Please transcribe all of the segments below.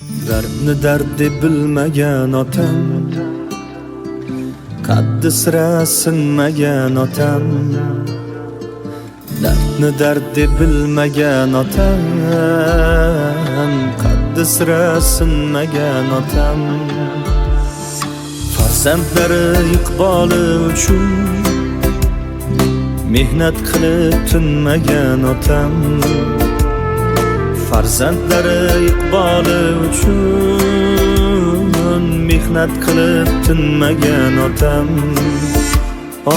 Dardni dard deb bilmagan otam, qaddi sira sinmagan otam. Dardni dard deb bilmagan otam, qaddi sira sinmagan otam. Farzandlari iqboli uchun mehnat qilib tinmagan otam. Farzandlari iqboli uchun mehnat qilib tinmagan otam.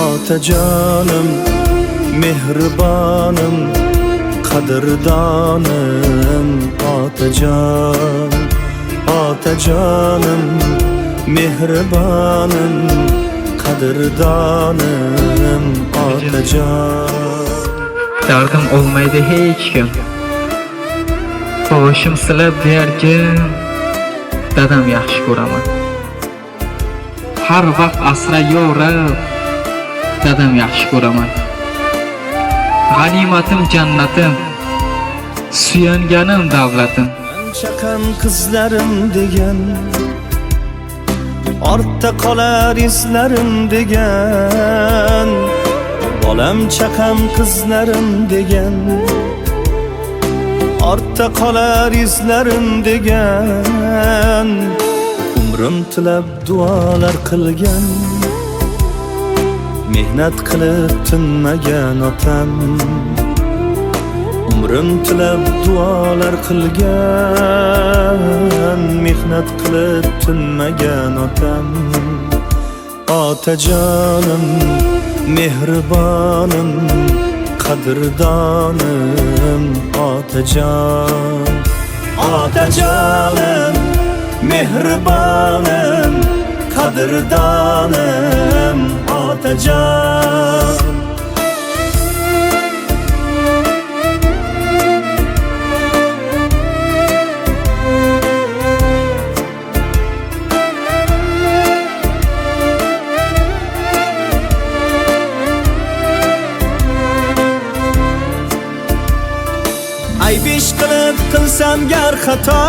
Otajonim, mehribonim, qadrdonim. Otajon, otajonim, mehribonim, qadrdonim. Otajon. Dardim olmaydi hech kim. Boshim silab bergin, dadam yaxshi ko'raman. Har vaqt asra yorib, dadam yaxshi ko'raman. G'animatim jannatim, suyanganim davlatim. Chaqam qizlarim degan, ortda qolar islarim degan. Bolam chaqam qizlarim degan, ortda qolar izlarim degan. Umrim tilab duolar qilgan, mehnat qilib tinmagan otam. Umrim tilab duolar qilgan, mehnat qilib tinmagan otam. Otajonim, mehribonim, qadrdonim. Otajon, otajonim, mehribonim, qadrdonim. Otajon. Aybish qilib qilsam gar xato,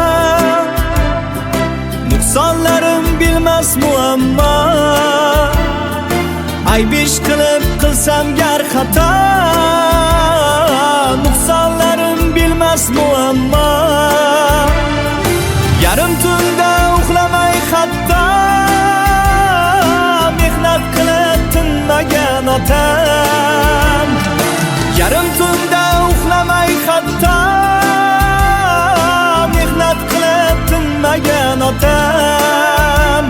nuqsonlarim bilmas muammo. Aybish qilib qilsam gar xato, nuqsonlarim bilmas muammo. Yarim tunda uxlamay hatto, mehnat qilib tinmagan otam. Yarim tunda uxlamay hatto, mehnat qilib tinmagan otam.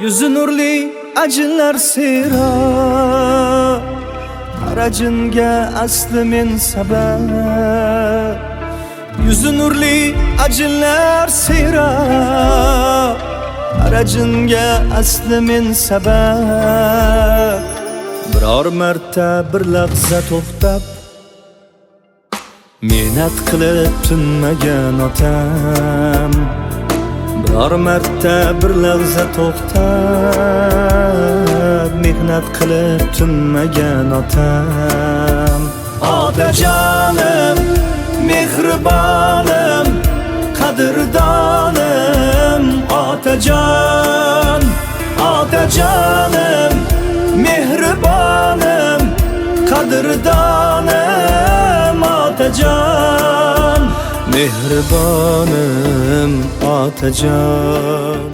Yuzi nurli ajinlar sero, harajinga asli men sabab. Yuzi nurli ajinlar sero, harajinga asli men sabab. Biror marta bir lahza to'xtab, mehnat qilib tinmagan otam. Biror marta bir lahza to'xtab, mehnat qilib tinmagan otam. Otajonim, mehribonim, qadrdonim. Otajon, otajonim, mehribonim, qadrdonim. Otajon, mehribonim, otajon.